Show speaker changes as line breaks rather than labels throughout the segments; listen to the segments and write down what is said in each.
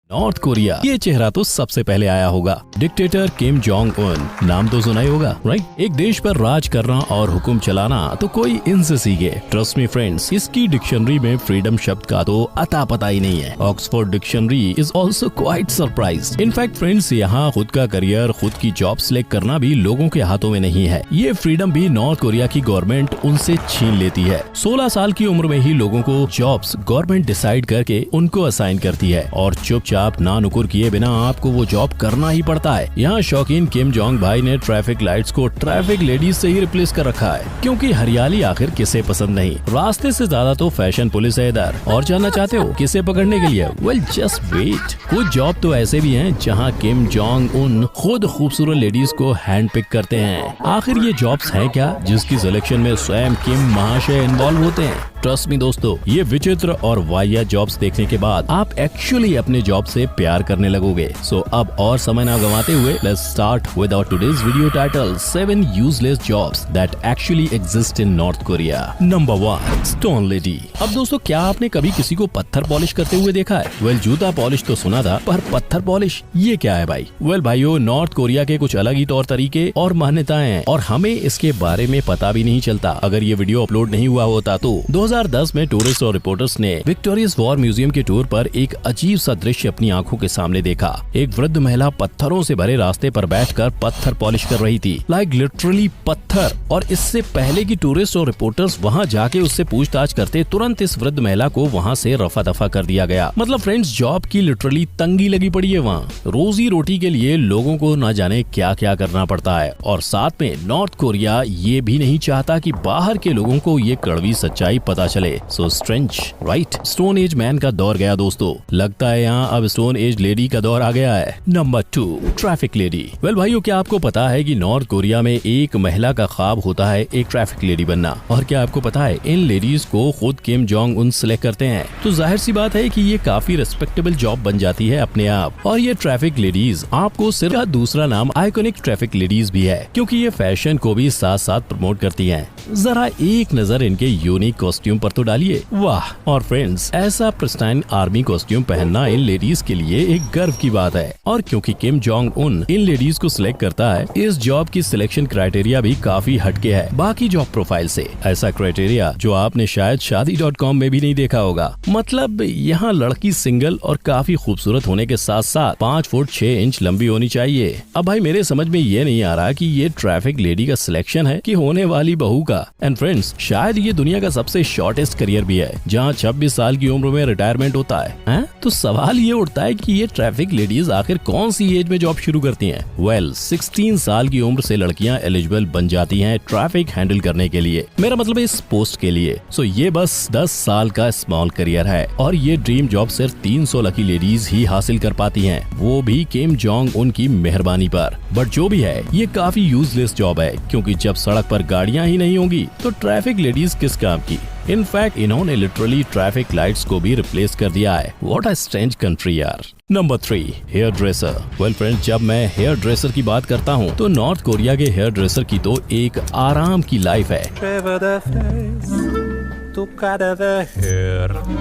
North Korea, ये चेहरा तो सबसे पहले आया होगा। डिक्टेटर किम जोंग उन, नाम तो सुना ही होगा, राइट? एक देश पर राज करना और हुक्म चलाना तो कोई इनसे सीखे। ट्रस्ट मी फ्रेंड्स, इसकी डिक्शनरी में फ्रीडम शब्द का तो अता पता ही नहीं है। Oxford dictionary is also quite surprised. In fact friends, यहाँ खुद का करियर, खुद की जॉब सिलेक्ट करना भी लोगों के हाथों में नहीं है। ये फ्रीडम भी नॉर्थ कोरिया की गवर्नमेंट उनसे छीन लेती है। 16 साल की उम्र में ही लोगों को जॉब्स गवर्नमेंट डिसाइड करके उनको असाइन करती है और चुपचाप ना नुकुर किए बिना आपको वो जॉब करना ही पड़ता है। यहाँ शौकीन किम जोंग भाई ने ट्रैफिक लाइट्स को ट्रैफिक लेडीज से ही रिप्लेस कर रखा है, क्योंकि हरियाली आखिर किसे पसंद नहीं। रास्ते से ज्यादा तो फैशन पुलिस है इधर। और जानना चाहते हो किसे पकड़ने के लिए? Well just wait. कुछ जॉब तो ऐसे भी हैं जहाँ किम जोंग उन खुद खूबसूरत लेडीज को हैंड पिक करते हैं। आखिर ये जॉब्स हैं क्या जिसकी सिलेक्शन में स्वयं किम महाशय इन्वॉल्व होते हैं? ट्रस्ट मी दोस्तों, ये विचित्र और वाहियात जॉब्स देखने के बाद आप एक्चुअली अपने जॉब से प्यार करने लगोगे। सो अब और समय ना गंवाते हुए let's start with our today's video title 7 useless jobs that actually exist in North Korea. Number 1, stone lady. अब दोस्तों, क्या आपने कभी किसी को पत्थर पॉलिश करते हुए देखा है? वेल जूता पॉलिश तो सुना था, पर पत्थर पॉलिश ये क्या है भाई? वेल भाइयों, नॉर्थ कोरिया के कुछ अलग ही तौर तरीके और मान्यताएं हैं और हमें इसके बारे में पता भी नहीं चलता। अगर ये वीडियो अपलोड नहीं हुआ होता तो 2010 में टूरिस्ट और रिपोर्टर्स ने विक्टोरियस वॉर म्यूजियम के टूर पर एक अजीब सा दृश्य अपनी आंखों के सामने देखा। एक वृद्ध महिला पत्थरों से भरे रास्ते पर बैठकर पत्थर पॉलिश कर रही थी, लाइक लिटरली पत्थर। और इससे पहले कि टूरिस्ट और रिपोर्टर्स वहां जाके उससे पूछताछ करते, तुरंत इस वृद्ध महिला को वहां से रफा दफा कर दिया गया। मतलब फ्रेंड्स, जॉब की लिटरली तंगी लगी पड़ी है वहाँ। रोजी रोटी के लिए लोगों को न जाने क्या क्या करना पड़ता है। और साथ में नॉर्थ कोरिया ये भी नहीं चाहता कि बाहर के लोगों को ये कड़वी सच्चाई पता चले। So strange, right? Stone age man का दौर गया दोस्तों। लगता है यहाँ अब स्टोन एज लेडी का दौर आ गया है। Number 2, traffic lady. वेल भाइयों, क्या आपको पता है कि नॉर्थ कोरिया में एक महिला का ख्वाब होता है एक ट्रैफिक लेडी बनना? और क्या आपको पता है इन लेडीज को खुद किम जोंग उन सिलेक्ट करते हैं? तो जाहिर सी बात है कि ये काफी रेस्पेक्टेबल जॉब बन जाती है अपने आप। और ये ट्रैफिक लेडीज आपको सिर्फ दूसरा नाम आइकॉनिक ट्रैफिक लेडीज भी है, क्योंकि ये फैशन को भी साथ साथ प्रमोट करती हैं। जरा एक नजर इनके यूनिक कॉस्ट्यूम पर तो डालिए, वाह। और फ्रेंड्स, ऐसा प्रिस्टाइन आर्मी कॉस्ट्यूम पहनना इन लेडीज के लिए एक गर्व की बात है। और क्योंकि किम जोंग उन इन लेडीज को सिलेक्ट करता है, इस जॉब की सिलेक्शन क्राइटेरिया भी काफी हटके है बाकी जॉब प्रोफाइल से। ऐसा क्राइटेरिया जो आपने शायद शादी.com में भी नहीं देखा होगा। मतलब यहाँ लड़की सिंगल और काफी खूबसूरत होने के साथ साथ 5 फुट 6 इंच लंबी होनी चाहिए। अब भाई मेरे समझ में ये नहीं आ रहा कि ये ट्रैफिक लेडी का सिलेक्शन है कि होने वाली बहू का। एंड फ्रेंड्स, शायद ये दुनिया का सबसे शॉर्टेस्ट करियर भी है, जहाँ 26 साल की उम्र में रिटायरमेंट होता है? तो सवाल ये उठता है कि ये ट्रैफिक लेडीज आखिर कौन सी एज में जॉब शुरू करती हैं? वेल 16 साल की उम्र से लड़कियां एलिजिबल बन जाती हैं ट्रैफिक हैंडल करने के लिए। मेरा मतलब है इस पोस्ट के लिए। सो ये बस 10 साल का स्मॉल करियर है और ये ड्रीम जॉब सिर्फ 300 लकी लेडीज ही हासिल कर पाती हैं, वो भी किम जोंग उनकी मेहरबानी पर। बट जो भी है, ये काफी यूजलेस जॉब है, क्योंकि जब सड़क पर गाड़ियां ही नहीं होंगी तो ट्रैफिक लेडीज किस काम की? इनफैक्ट इन्होंने लिटरली ट्रैफिक लाइट्स को भी रिप्लेस कर दिया है। व्हाट अ स्ट्रेंज कंट्री यार। Number 3, hairdresser. Well friends, जब मैं हेयर ड्रेसर की बात करता हूँ तो नॉर्थ कोरिया के हेयर ड्रेसर की तो एक आराम की लाइफ है,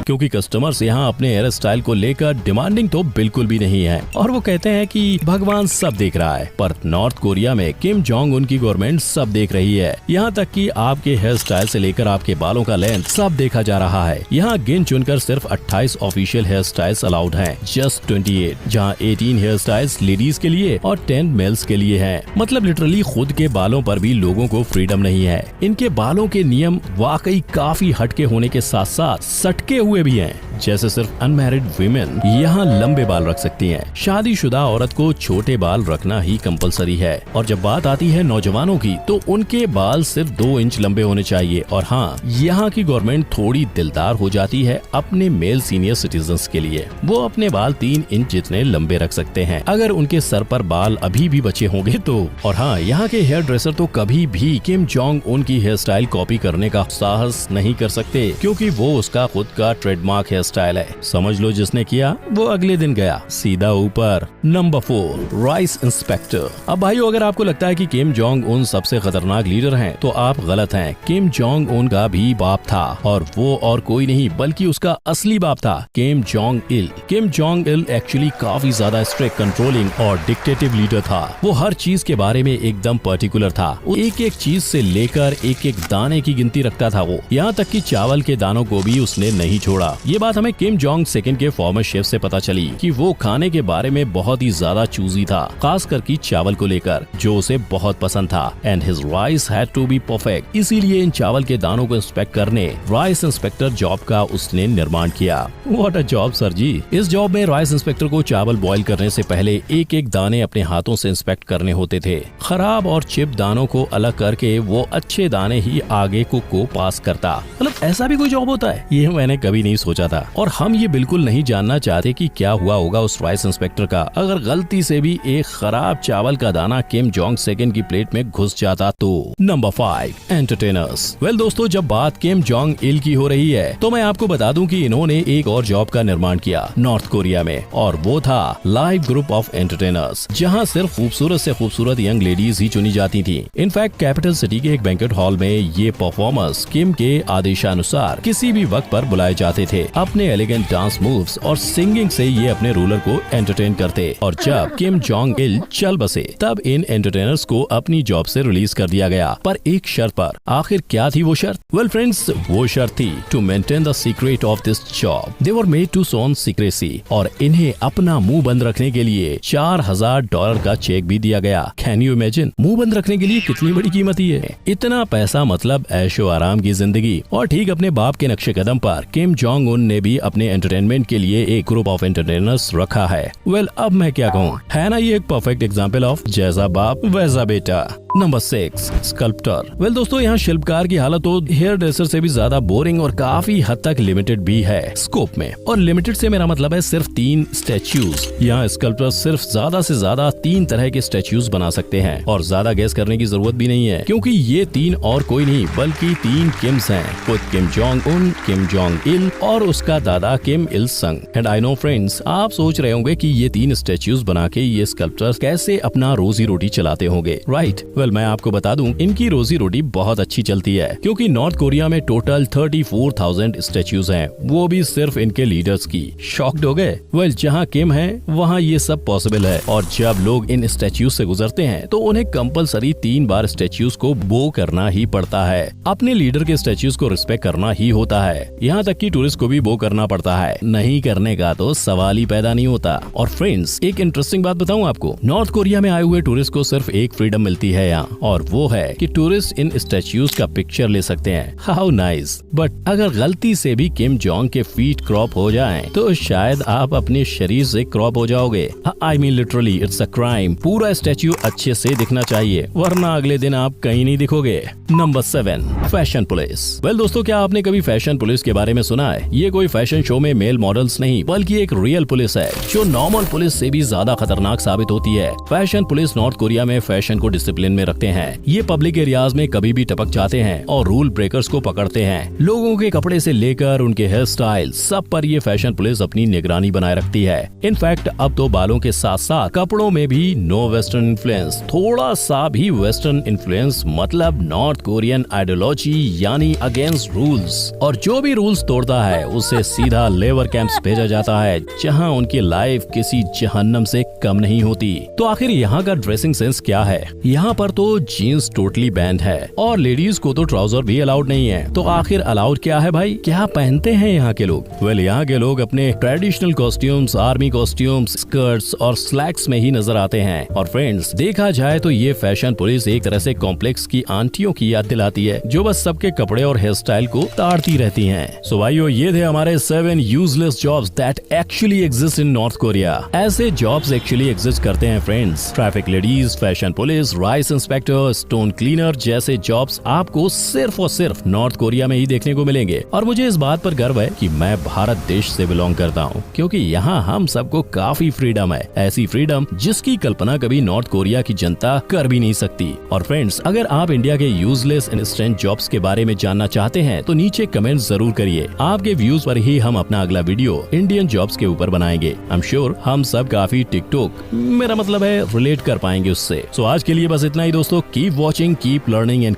क्योंकि कस्टमर्स यहाँ अपने हेयर स्टाइल को लेकर डिमांडिंग तो बिल्कुल भी नहीं है और वो कहते हैं कि भगवान सब देख रहा है। पर नॉर्थ कोरिया में किम जोंग उन की गवर्नमेंट सब देख रही है, यहाँ तक कि आपके हेयर स्टाइल से लेकर आपके बालों का लेंथ सब देखा जा रहा है। यहाँ गिन चुनकर सिर्फ 28 ऑफिशियल हेयर स्टाइल्स अलाउड हैं, जस्ट 28, जहाँ 18 हेयर स्टाइल्स लेडीज के लिए और 10 मेल्स के लिए हैं। मतलब लिटरली खुद के बालों पर भी लोगों को फ्रीडम नहीं है। इनके बालों के नियम वाकई काफी हटके होने के साथ साथ सटके हुए भी हैं। जैसे सिर्फ अनमैरिड वीमेन यहाँ लंबे बाल रख सकती हैं, शादीशुदा औरत को छोटे बाल रखना ही कंपलसरी है। और जब बात आती है नौजवानों की तो उनके बाल सिर्फ 2 इंच लंबे होने चाहिए। और हाँ, यहाँ की गवर्नमेंट थोड़ी दिलदार हो जाती है अपने मेल सीनियर सिटीजन्स के लिए। वो अपने बाल 3 इंच जितने लंबे रख सकते हैं अगर उनके सर पर बाल अभी भी बचे होंगे तो। और हाँ, यहाँ के हेयर ड्रेसर तो कभी भी किम जोंग उन की हेयर स्टाइल कॉपी करने का साहस नहीं कर सकते, क्योंकि वो उसका खुद का ट्रेडमार्क हेयर स्टाइल है। समझ लो जिसने किया वो अगले दिन गया सीधा ऊपर। Number 4, rice inspector. अब भाइयों, अगर आपको लगता है कि किम जोंग उन सबसे खतरनाक लीडर हैं, तो आप गलत हैं। किम जोंग उन का भी बाप था, और वो और कोई नहीं बल्कि उसका असली बाप था, Kim Jong Il. Kim Jong Il actually काफी ज्यादा स्ट्रिक्ट, कंट्रोलिंग और डिक्टेटिव लीडर था। वो हर चीज के बारे में एकदम पर्टिकुलर था। वो एक एक चीज से लेकर एक एक दाने की गिनती रखता था। वो यहाँ तक कि चावल के दानों को भी उसने नहीं छोड़ा। ये बात हमें किम जोंग सेकंड के फॉर्मर शेफ से पता चली कि वो खाने के बारे में बहुत ही ज्यादा चूजी था, खासकर कि चावल को लेकर, जो उसे बहुत पसंद था। And his rice had to be perfect. इसीलिए इन चावल के दानों को इंस्पेक्ट करने राइस इंस्पेक्टर जॉब का उसने निर्माण किया। व्हाट अ जॉब सर जी। इस जॉब में राइस इंस्पेक्टर को चावल बॉईल करने से पहले एक एक दाने अपने हाथों से इंस्पेक्ट करने होते थे। खराब और चिप दानों को अलग करके वो अच्छे दाने ही आगे कुक को पास करता। मतलब ऐसा भी कोई जॉब होता है, ये मैंने कभी नहीं सोचा था। और हम ये बिल्कुल नहीं जानना चाहते कि क्या हुआ होगा उस राइस इंस्पेक्टर का अगर गलती से भी एक खराब चावल का दाना किम जोंग सेकंड की प्लेट में घुस जाता तो। Number 5, entertainers. वेल दोस्तों, जब बात किम जोंग इल की हो रही है तो मैं आपको बता दूं कि इन्होंने एक और जॉब का निर्माण किया नॉर्थ कोरिया में, और वो था लाइव ग्रुप ऑफ एंटरटेनर्स, जहां सिर्फ खूबसूरत से खूबसूरत यंग लेडीज ही चुनी जाती थी। इनफैक्ट कैपिटल सिटी के एक बैंक्वेट हॉल में ये परफॉर्मर्स किम के आदेशानुसार किसी भी वक्त पर बुलाए जाते थे। अपने एलिगेंट डांस मूव्स और सिंगिंग से ये अपने रूलर को एंटरटेन करते, और जब किम जोंग इल चल बसे तब इन एंटरटेनर्स को अपनी जॉब से रिलीज कर दिया गया, पर एक शर्त पर। आखिर क्या थी वो शर्त? वेल फ्रेंड्स, वो शर्त थी to maintain the secret of this job. They were made to sworn secrecy, और इन्हें अपना मुंह बंद रखने के लिए $4000 का चेक भी दिया गया। Can you imagine? मुंह बंद रखने के लिए कितनी बड़ी कीमत ही है। इतना पैसा मतलब ऐशो आराम की जिंदगी। और ठीक अपने बाप के नक्शे कदम पर किम जोंग उन ने भी अपने एंटरटेनमेंट के लिए एक ग्रुप ऑफ एंटरटेनर्स रखा है। वेल अब मैं क्या कहूँ, है ना ये एक परफेक्ट एग्जाम्पल ऑफ जैसा बाप वैसा बेटा। Number 6, sculptor. वेल दोस्तों, यहाँ शिल्पकार की हालत तो हेयर ड्रेसर से भी ज्यादा बोरिंग और काफी हद तक लिमिटेड भी है स्कोप में। और लिमिटेड से मेरा मतलब है सिर्फ 3 स्टैच्यूज। यहाँ स्कल्प्टर सिर्फ ज्यादा से ज्यादा 3 तरह के स्टैच्यूज बना सकते हैं, और ज्यादा गैस करने की जरूरत भी नहीं है, क्योंकि ये 3 और कोई नहीं बल्कि 3 किम्स हैं, खुद Kim Jong Un, Kim Jong Il और उसका दादा किम इल संग। एंड आई नो फ्रेंड्स, आप सोच रहे होंगे कि ये 3 स्टैच्यूज बना के ये स्कल्प्टर कैसे अपना रोजी रोटी चलाते होंगे, राइट? वेल मैं आपको बता दूं, इनकी रोजी रोटी बहुत अच्छी चलती है, क्योंकि नॉर्थ कोरिया में टोटल 34,000 स्टैच्यूज हैं, वो भी सिर्फ इनके लीडर्स की। शॉक्ड हो गए? वेल जहाँ किम है वहाँ ये सब पॉसिबल है, और जब लोग इन स्टैच्यूज से गुजरते हैं तो उन्हें कंपलसरी 3 बार स्टैच्यूज को बो करना ही पड़ता है। अपने लीडर के स्टैच्यूज को रिस्पेक्ट करना ही होता है, यहाँ तक कि टूरिस्ट को भी बो करना पड़ता है। नहीं करने का तो सवाल ही पैदा नहीं होता। और फ्रेंड्स, एक इंटरेस्टिंग बात बताऊं आपको, नॉर्थ कोरिया में आए हुए टूरिस्ट को सिर्फ एक फ्रीडम मिलती है यहाँ, और वो है कि टूरिस्ट इन स्टैच्यूज का पिक्चर ले सकते हैं। How nice. बट अगर गलती से भी किम जोंग के फीट क्रॉप हो जाएं, तो शायद आप अपने शरीर से क्रॉप हो जाओगे। I mean literally it's a crime. पूरा स्टैच्यू अच्छे से दिखना चाहिए, वरना अगले दिन आप कहीं नहीं दिखोगे। Number 7, fashion police. वेल दोस्तों, क्या आपने कभी फैशन पुलिस के बारे में सुना है? ये कोई फैशन शो में मेल मॉडल्स नहीं, बल्कि एक रियल पुलिस है, जो नॉर्मल पुलिस से भी ज्यादा खतरनाक साबित होती है। फैशन पुलिस नॉर्थ कोरिया में फैशन को डिसिप्लिन में रखते हैं। ये पब्लिक एरियाज में कभी भी टपक जाते हैं और रूल ब्रेकर्स को पकड़ते हैं। लोगों के कपड़े से लेकर उनके हेयर स्टाइल सब पर ये फैशन पुलिस अपनी निगरानी बनाए रखती है। इनफैक्ट अब तो बालों के साथ साथ कपड़ों में भी नो वेस्टर्न इन्फ्लुएंस। थोड़ा सा भी वेस्टर्न इन्फ्लुएंस मतलब नॉर्थ कोरियन आइडियोलॉजी, यानी अगेंस्ट रूल्स। और जो भी रूल्स तोड़ता है उसे सीधा लेबर कैंप्स भेजा जाता है, जहां उनकी लाइफ किसी जहन्नम से कम नहीं होती। तो आखिर यहाँ का ड्रेसिंग सेंस क्या है? यहाँ पर तो जीन्स टोटली बैंड है, और लेडीज को तो ट्राउजर भी अलाउड नहीं है। तो आखिर अलाउड क्या है भाई? क्या पहनते हैं यहाँ के लोग? वेल यहाँ के लोग अपने traditional costumes, army costumes, skirts और स्लैक्स में ही नजर आते हैं। और फ्रेंड्स, देखा जाए तो ये फैशन पुलिस एक तरह से कॉम्प्लेक्स की आंटियों की याद दिलाती है, जो बस सबके कपड़े और हेयर स्टाइल को ताड़ती रहती हैं। सो भाइयों, ये थे हमारे 7 useless jobs that actually exist in North Korea. ऐसे जॉब्स एक्चुअली एग्जिस्ट करते हैं friends. Traffic ladies, fashion police, rice inspector, stone cleaner जैसे जॉब्स आपको सिर्फ और सिर्फ नॉर्थ कोरिया में ही देखने को मिलेंगे। और मुझे इस बात पर गर्व है कि मैं भारत देश से बिलोंग करता हूँ, क्योंकि यहाँ हम सबको काफी फ्रीडम है, ऐसी फ्रीडम जिसकी कल्पना कभी नॉर्थ कोरिया की जनता कर भी नहीं सकती। और फ्रेंड्स, अगर आप इंडिया के यूजलेस इंस्टेंट जॉब्स के बारे में जानना चाहते हैं तो नीचे कमेंट जरूर करिए। आपके व्यूज पर ही हम अपना अगला वीडियो इंडियन जॉब्स के ऊपर बनाएंगे। आई एम श्योर हम सब काफी टिकटॉक, मेरा मतलब है, रिलेट कर पाएंगे उससे। सो आज के लिए बस इतना ही दोस्तों। Keep watching, keep learning and